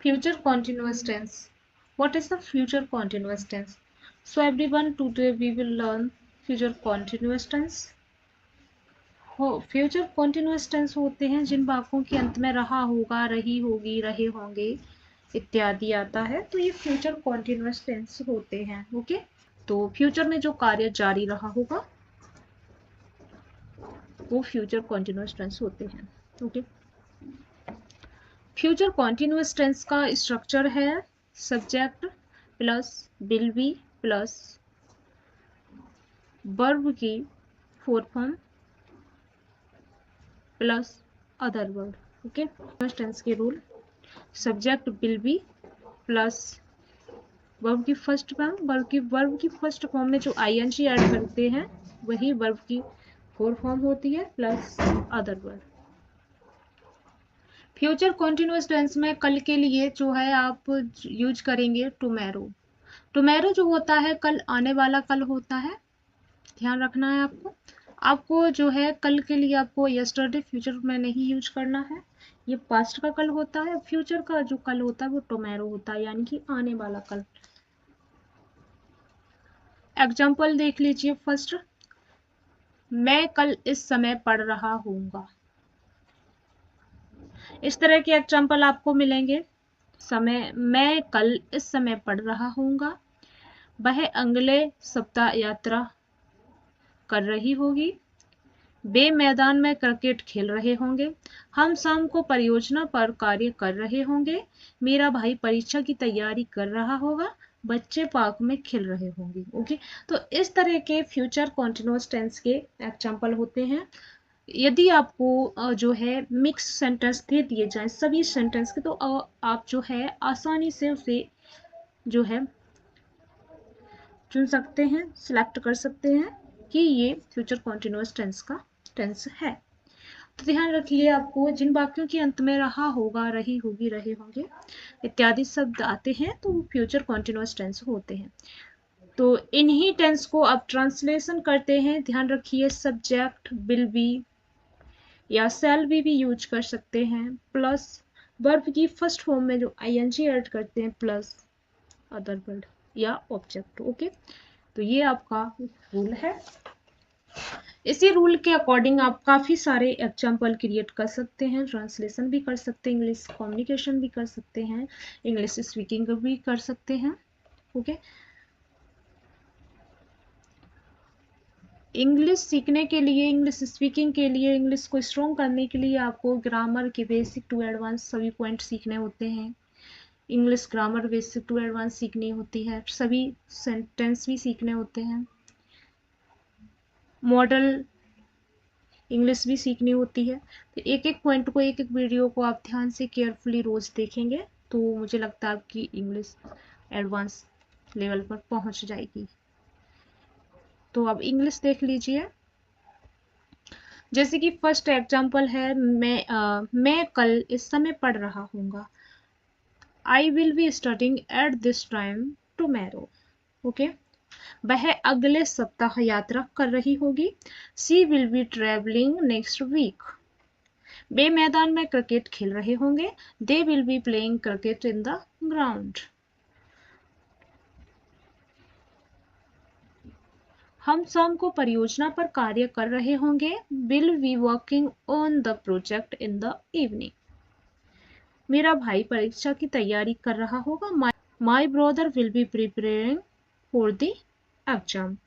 Future continuous tense. What is the future continuous tense? So everyone, today we will learn future continuous tense. Future continuous tense होते हैं जिन वाक्यों के अंत में रहा होगा, रही होगी, रहे होंगे इत्यादि आता है, तो ये फ्यूचर कॉन्टिन्यूस टेंस होते हैं। ओके, तो फ्यूचर में जो कार्य जारी रहा होगा वो फ्यूचर कॉन्टिन्यूस टेंस होते हैं। ओके, फ्यूचर कॉन्टिन्यूस टेंस का स्ट्रक्चर है subject plus will be plus verb की fourth form plus other word. Okay, tense के rule, subject will be plus verb की फर्स्ट फॉर्म, वर्ब की फर्स्ट फॉर्म में जो आईएनजी ऐड करते हैं वही वर्ब की फोर्थ फॉर्म होती है plus other word. Future continuous tense में कल के लिए जो है आप यूज करेंगे टुमेरो। टुमेरो जो होता है कल आने वाला कल होता है, ध्यान रखना है आपको जो है कल के लिए आपको यस्टरडे फ्यूचर में नहीं यूज करना है, ये पास्ट का कल होता है। फ्यूचर का जो कल होता है वो टुमेरो होता है, यानी कि आने वाला कल। एग्जाम्पल देख लीजिए। फर्स्ट, मैं कल इस समय पढ़ रहा हूँगा। इस तरह के एग्जाम्पल आपको मिलेंगे। मैं कल इस समय पढ़ रहा हूँगा, वह अगले सप्ताह यात्रा कर रही होगी, वे मैदान में क्रिकेट खेल रहे होंगे, हम शाम को परियोजना पर कार्य कर रहे होंगे, मेरा भाई परीक्षा की तैयारी कर रहा होगा, बच्चे पार्क में खेल रहे होंगे। ओके, तो इस तरह के फ्यूचर कॉन्टिन्यूअस टेंस के एग्जाम्पल होते हैं। यदि आपको जो है मिक्स सेंटेंस दे दिए जाए सभी सेंटेंस के, तो आप जो है आसानी से उसे जो है चुन सकते हैं, सिलेक्ट कर सकते हैं कि ये फ्यूचर कॉन्टिन्यूअस टेंस का टेंस है। तो ध्यान रखिए, आपको जिन वाक्यों के अंत में रहा होगा, रही होगी, रहे होंगे इत्यादि शब्द आते हैं तो वो फ्यूचर कॉन्टिन्यूअस टेंस होते हैं। तो इन्हीं टेंस को अब ट्रांसलेशन करते हैं। ध्यान रखिए, सब्जेक्ट विल बी या शैल भी यूज कर सकते हैं, प्लस वर्ब की फर्स्ट फॉर्म में जो आईएनजी ऐड करते हैं प्लस अदर वर्ड या ऑब्जेक्ट। ओके, तो ये आपका रूल है। इसी रूल के अकॉर्डिंग आप काफ़ी सारे एग्जाम्पल क्रिएट कर सकते हैं, ट्रांसलेशन भी कर सकते हैं, इंग्लिश कम्युनिकेशन भी कर सकते हैं, इंग्लिश स्पीकिंग भी कर सकते हैं। ओके, इंग्लिश सीखने के लिए, इंग्लिश स्पीकिंग के लिए, इंग्लिश को स्ट्रॉन्ग करने के लिए आपको ग्रामर के बेसिक टू एडवांस सभी पॉइंट सीखने होते हैं। English grammar basic to advance सीखनी होती है, सभी सेंटेंस भी सीखने होते हैं, मॉडल इंग्लिश भी सीखनी होती है। तो एक एक पॉइंट को, एक एक वीडियो को आप ध्यान से केयरफुली रोज देखेंगे तो मुझे लगता है आपकी इंग्लिश एडवांस लेवल पर पहुंच जाएगी। तो अब इंग्लिश देख लीजिए। जैसे कि फर्स्ट एग्जांपल है, मैं कल इस समय पढ़ रहा हूँगा। I will be starting at this time tomorrow. Okay, वह अगले सप्ताह यात्रा कर रही होगी। She will be travelling next week. वे मैदान में क्रिकेट खेल रहे होंगे। They will be playing cricket in the ground. हम शाम को परियोजना पर कार्य कर रहे होंगे। Will be working on the project in the evening. मेरा भाई परीक्षा की तैयारी कर रहा होगा। My brother will be preparing for the exam.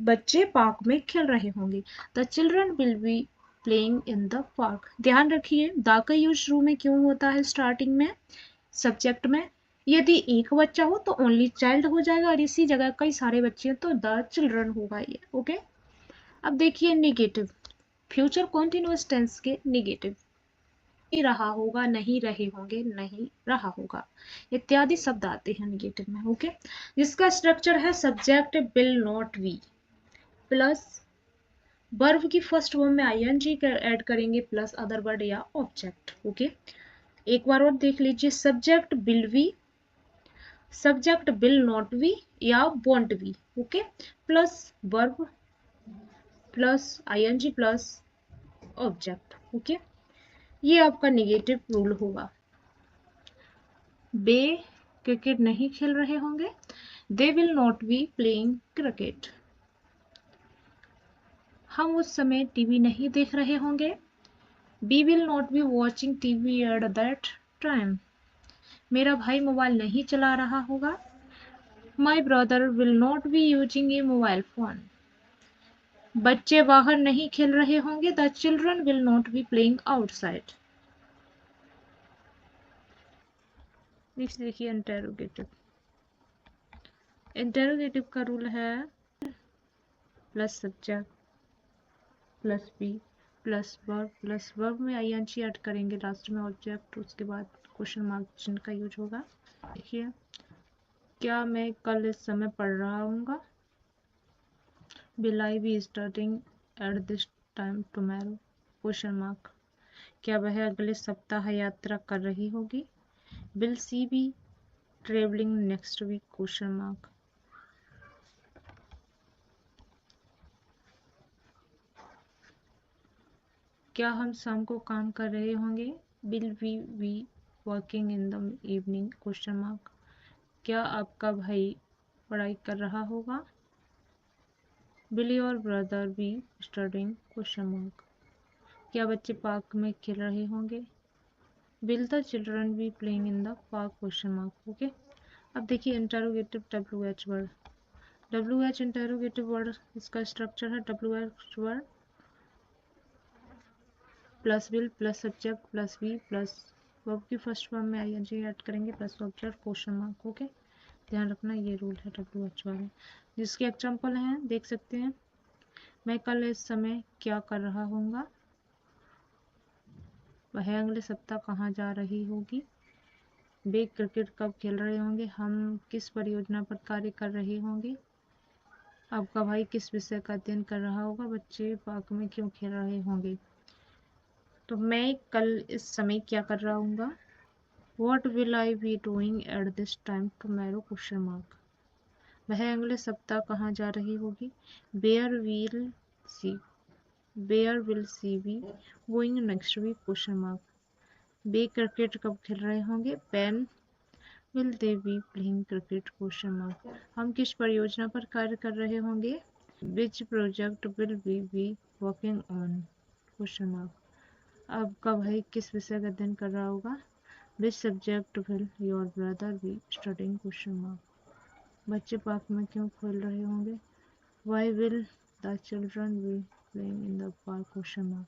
बच्चे पार्क में खेल रहे होंगे। The children will be playing in the park. ध्यान रखिए, द का यूज शुरू में क्यों होता है स्टार्टिंग में सब्जेक्ट में। यदि एक बच्चा हो तो ओनली चाइल्ड हो जाएगा, और इसी जगह कई सारे बच्चे हैं तो द चिल्ड्रन होगा ये। ओके, अब देखिए नेगेटिव, फ्यूचर कॉन्टिन्यूअस टेंस के नेगेटिव, रहा होगा, नहीं रहे होंगे, नहीं रहा होगा इत्यादि शब्द आते हैं नेगेटिव में। ओके, जिसका स्ट्रक्चर है subject will not be plus verb की फर्स्ट फॉर्म में आईएनजी ऐड करेंगे प्लस अदर वर्ड या ऑब्जेक्ट। ओके, एक बार और देख लीजिए, subject will be, subject will not be या won't be. Okay, plus verb plus ING plus object. Okay, ये आपका नेगेटिव रूल होगा। वे क्रिकेट नहीं खेल रहे होंगे। They will not be playing cricket. हम उस समय टीवी नहीं देख रहे होंगे। We will not be watching TV at that time. मेरा भाई मोबाइल नहीं चला रहा होगा। My brother will not be using a mobile phone. बच्चे बाहर नहीं खेल रहे होंगे। The children will not be playing outside. Next देखिए इंटेरोगेटिव। इंटेरोगेटिव का रूल है plus subject plus be plus verb में आईएनजी ऐड करेंगे लास्ट में ऑब्जेक्ट, उसके बाद क्वेश्चन मार्क चिन्ह का यूज होगा। देखिए, क्या मैं कल इस समय पढ़ रहा हूँगा। Will I be starting at this time tomorrow question mark. क्या वह अगले सप्ताह यात्रा कर रही होगी। Will she be travelling next week question mark. क्या हम शाम को काम कर रहे होंगे। Will we be working in the evening question mark. क्या आपका भाई पढ़ाई कर रहा होगा। Will your brother be studying question mark. क्या बच्चे पार्क में खेल रहे होंगे। Will the children be playing in the park question mark. Okay, अब देखिए interrogative WH word. WH interrogative word, इसका स्ट्रक्चर है WH word plus will plus subject plus be plus verb की फर्स्ट फॉर्म में आईएनजी ऐड करेंगे plus object question mark. Okay, ध्यान रखना ये रूल है WH वाले। जिसके एग्जाम्पल हैं देख सकते हैं। मैं कल इस समय क्या कर रहा हूँगा। वह अगले सप्ताह कहाँ जा रही होगी। वे क्रिकेट कब खेल रहे होंगे। हम किस परियोजना पर कार्य कर रहे होंगे। आपका भाई किस विषय का अध्ययन कर रहा होगा। बच्चे पार्क में क्यों खेल रहे होंगे। तो मैं कल इस समय क्या कर रहा हूँगा। What will I be doing at this time tomorrow question mark. वह अगले सप्ताह कहाँ जा रही होगी। Where will she be going next week question mark. Way cricket कब खेल रहे होंगे। When will they be playing cricket question mark. हम किस परियोजना पर कार्य कर रहे होंगे। Which project will we be working on question mark. आपका भाई किस विषय का अध्ययन कर रहा होगा। Which subject will your brother be studying question mark. बच्चे पार्क में क्यों खेल रहे होंगे। Why will the children be playing in the park question mark.